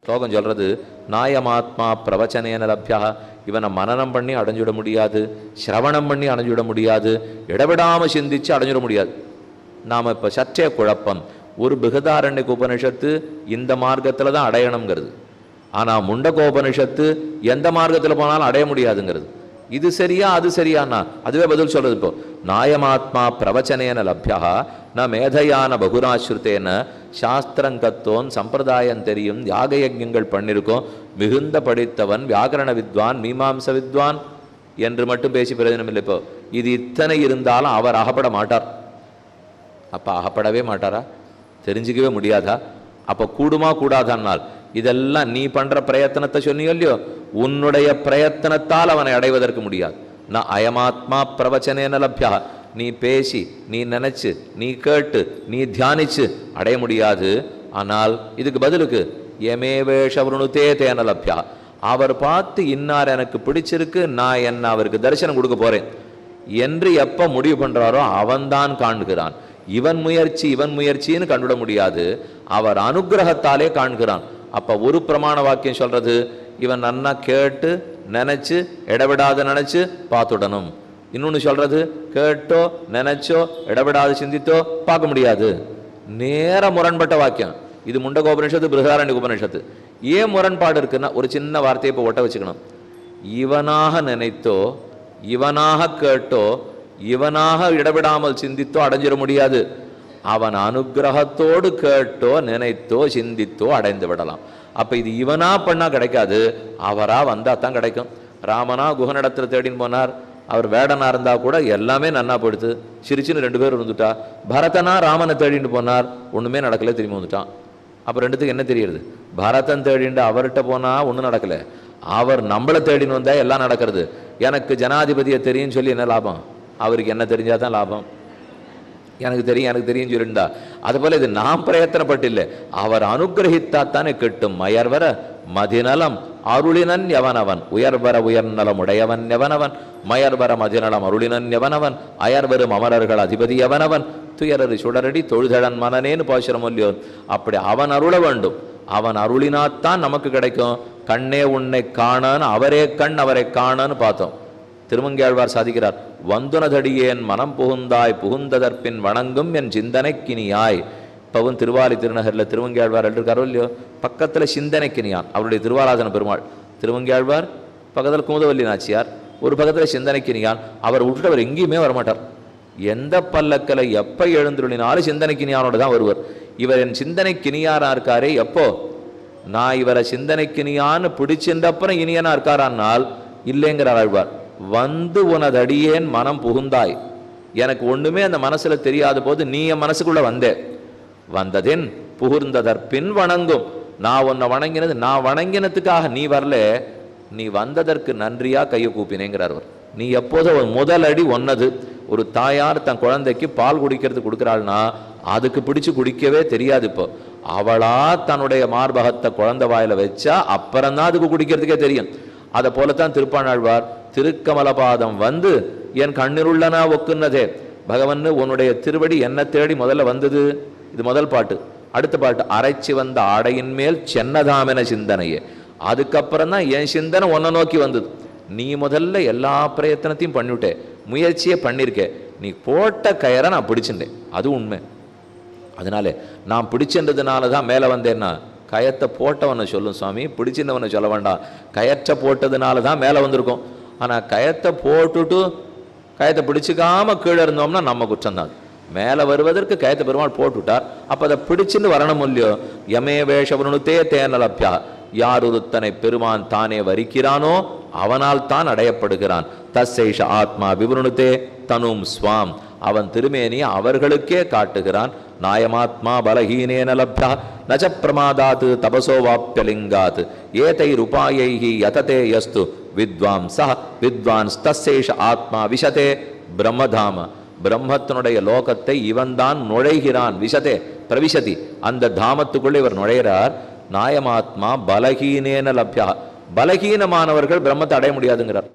ஸ்லோகம் சொல்றது நாயமாத்மா பிரவச்சனேன லப்யா. இவனை மனனம் பண்ணி அடைஞ்சுட முடியாது, சிரவணம் பண்ணி அடைஞ்சுட முடியாது, இடவிடாமல் சிந்திச்சு அடைஞ்சிட முடியாது. நாம் இப்போ சற்றே குழப்பம். ஒரு பிருகதாரண்யக உபனிஷத்து இந்த மார்க்கத்தில் தான் அடையணுங்கிறது, ஆனால் முண்டகோபனிஷத்து எந்த மார்க்கத்தில் போனாலும் அடைய முடியாதுங்கிறது. இது சரியா அது சரியானா அதுவே பதில் சொல்றது. இப்போ நாயமாத்மா பிரவச்சனேன லப்யா ந மேதையான பகுராஸ்ருத்தேன சாஸ்திரங்கத்தோன் சம்பிரதாயம் தெரியும், யாக யஜ்ஞங்கள் பண்ணியிருக்கோம், மிகுந்த படித்தவன், வியாக்கரண வித்வான், மீமாம்ச வித்வான் என்று மட்டும் பேசி பிரயோஜனம் இல்லை. இப்போ இது இத்தனை இருந்தாலும் அவர் அகப்பட மாட்டார். அப்போ அகப்படவே மாட்டாரா? தெரிஞ்சிக்கவே முடியாதா? அப்போ கூடுமா கூடாதானால் இதெல்லாம் நீ பண்ற பிரயத்தனத்தை சொன்னியோ இல்லையோ, உன்னுடைய பிரயத்தனத்தால் அவனை அடைவதற்கு முடியாது. நான் அயமாத்மா பிரவச்சனேன லப்யா. நீ பேசி, நீ நினைச்சு, நீ கேட்டு, நீ தியானிச்சு அடைய முடியாது. ஆனால் இதுக்கு பதிலுக்கு எமேவேஷவருணுதே தேன லப்யா. அவர் பார்த்து இன்னார் எனக்கு பிடிச்சிருக்கு, நான் என்ன அவருக்கு தரிசனம் கொடுக்க போறேன் என்று எப்ப முடிவு பண்றாரோ அவன்தான் காண்கிறான். இவன் முயற்சின்னு கண்டுவிட முடியாது, அவர் அனுகிரகத்தாலே காண்கிறான். அப்ப ஒரு பிரமாண வாக்கியம் சொல்றது, இவன் நன்னா கேட்டு நினைச்சு இடவிடாத நினைச்சு பார்த்துடணும். இன்னொன்னு சொல்றது, கேட்டோ நினைச்சோ இடவிடாது சிந்தித்தோ பார்க்க முடியாது. நேர முரண்பட்ட வாக்கியம் இது. முண்டகோபனிஷத்து, பிருகதாரண்யக உபனிஷத்து. ஏன் முரண்பாடு இருக்குன்னா, ஒரு சின்ன வார்த்தையை இப்போ ஒட்ட வச்சுக்கணும். இவனாக நினைத்தோ, இவனாக கேட்டோ, இவனாக இடவிடாமல் சிந்தித்தோ அடைஞ்சிட முடியாது. அவன் அனுகிரகத்தோடு கேட்டோ நினைத்தோ சிந்தித்தோ அடைந்து விடலாம். அப்ப இது இவனா பண்ணா கிடைக்காது, அவரா வந்தா தான் கிடைக்கும். ராமனா குகனிடத்துல தேடின்னு போனார், அவர் வேடனா இருந்தா கூட எல்லாமே நன்னா போயிடுது, சிரிச்சுன்னு 2 பேர் இருந்துட்டா. பரதனா ராமனை தேடிட்டு போனார், ஒண்ணுமே நடக்கல, திரும்பி வந்துட்டான். அப்ப ரெண்டுத்துக்கு என்ன தெரியுது? பரதன் தேடிண்டு அவர்கிட்ட போனா ஒன்றும் நடக்கல, அவர் நம்மளை தேடின்னு வந்தா எல்லாம் நடக்கிறது. எனக்கு ஜனாதிபதியை தெரியும் சொல்லி என்ன லாபம்? அவருக்கு என்ன தெரிஞ்சாதான் லாபம். எனக்கு தெரியும் சொல்லிருந்தா அது போல இது நாம் பிரயத்தனப்பட்டில்லை, அவர் அனுகிரகித்தாத்தானே கிட்டும். மயர்வர மதிநலம் அருளினன் எவனவன், உயர்வர உயர்நலம் உடையவன் எவனவன், மயர்வர மதிநலம் அருளினன் எவனவன், அயர்வரும் அமரர்கள் அதிபதி எவனவன், துயரறு சுடரடி தொழுதழன் மனனேன்னு பாசுரம் இல்லையோ. அப்படி அவன் அருள வேண்டும், அவன் அருளினாத்தான் நமக்கு கிடைக்கும். கண்ணே உன்னை காணான்னு, அவரே கண் அவரை காணான்னு பார்த்தோம். திருமங்கையாழ்வார் சாதிக்கிறார், வந்துனதடியேன் மனம் புகுந்தாய் புகுந்ததற்பின் வணங்கும் என் சிந்தனைக்கினியாய். இப்பவும் திருவாலி திருநகரில் திருமங்கையாழ்வார் எழுதிருக்காரோ இல்லையோ, பக்கத்தில் சிந்தனைக்கினியான் அவருடைய திருவாராதன பெருமாள். திருமங்கையாழ்வார் பக்கத்தில் குமுதவல்லி நாச்சியார், ஒரு பக்கத்தில் சிந்தனைக்கினியான். அவர் விட்டுட்டு எங்கேயுமே வரமாட்டார். எந்த பல்லக்கில் எப்போ எழுந்துருளினாலும் சிந்தனைக்கினியானோட தான் வருவார். இவர் என் சிந்தனைக்கினியாரா இருக்காரே, எப்போ நான் இவரை சிந்தனைக்கினியான்னு பிடிச்சின்றப்புறம் இனியனா இருக்காரான்னால் இல்லைங்கிறார் ஆழ்வார். வந்து உனதடியேன் மனம் புகுந்தாய், எனக்கு ஒண்ணுமே அந்த மனசுல தெரியாத போது நீ என் மனசுக்குள்ள வந்ததேன் புகுந்ததற்பின் வணங்கும். நான் உன்னை வணங்கினது, நான் வணங்கினதுக்காக நீ வரல, நீ வந்ததற்கு நன்றியா கையை கூப்பினேங்கிறார். நீ எப்போதும் ஒரு முதல் அடி ஒன்னது. ஒரு தாயார் தன் குழந்தைக்கு பால் குடிக்கிறது கொடுக்குறாள்னா அதுக்கு பிடிச்சு குடிக்கவே தெரியாது. இப்போ அவளா தன்னுடைய மார்பகத்தை குழந்தை வாயில வச்சா அப்புறம்தான் அதுக்கு குடிக்கிறதுக்கே தெரியும். அதை போலத்தான் திருப்பாணாழ்வார் திருக்கமலபாதம் வந்து என் கண்ணிருள்ளனா ஒக்குன்னதே பகவன், உன்னுடைய திருவடி என்ன தேடி முதல்ல வந்தது. இது முதல் பாட்டு. அடுத்த பாட்டு, அரைச்சி வந்த ஆடையின் மேல் சென்னதாமென சிந்தனையே. அதுக்கப்புறம் தான் என் சிந்தனை உன்னை நோக்கி வந்தது. நீ முதல்ல எல்லா பிரயத்தனத்தையும் பண்ணிவிட்டே, முயற்சியே பண்ணியிருக்கே, நீ போட்ட கயரை நான் பிடிச்சிட்டேன், அது உண்மை. அதனால நான் பிடிச்சின்றதுனால தான் மேலே வந்தேன்னா, கயத்தை போட்டவனை சொல்லும் சுவாமி, பிடிச்சிருந்தவனை சொல்ல வேண்டாம். கயற்ற போட்டதுனால தான் மேலே வந்திருக்கோம். ஆனால் கயத்தை போட்டுட்டு கயத்தை பிடிச்சிக்காம கீழே இருந்தோம்னா நம்ம குற்றம்தான். மேலே வருவதற்கு கயத்தை பெருமாள் போட்டுவிட்டார், அப்போ அதை பிடிச்சின்னு வரணும் இல்லையோ. யமே வேஷவனுத்தே தேனலப்யா. யார் ஒருத்தனை பெருமான் தானே வரிக்கிறானோ அவனால் தான் அடையப்படுகிறான். தஸ்ஸைஷ ஆத்மா விவருணுத்தே தனும் ஸ்வாம். அவன் திருமேனியை அவர்களுக்கே காட்டுகிறான். நாயமாத்மா பலஹீனேன லப்யா நச்ச பிரமாதாத் தபசோ வாப்யலிங்காத் ஏதைருபாயைஹி யததே யஸ்து வித்வாம்சஹ வித்வான்ஸ் தஸ்ஸைஷ ஆத்மா விஷதே பிரம்மதாம. பிரம்மத்தினுடைய லோகத்தை இவன்தான் நுழைகிறான். விஷதே பிரவிசதி, அந்த தாமத்துக்குள்ளே இவர் நுழைகிறார். நாயமாத்மா பலஹீனேன லப்யா. பலஹீனமானவர்கள் பிரம்மத்தை அடைய முடியாதுங்கிறார்.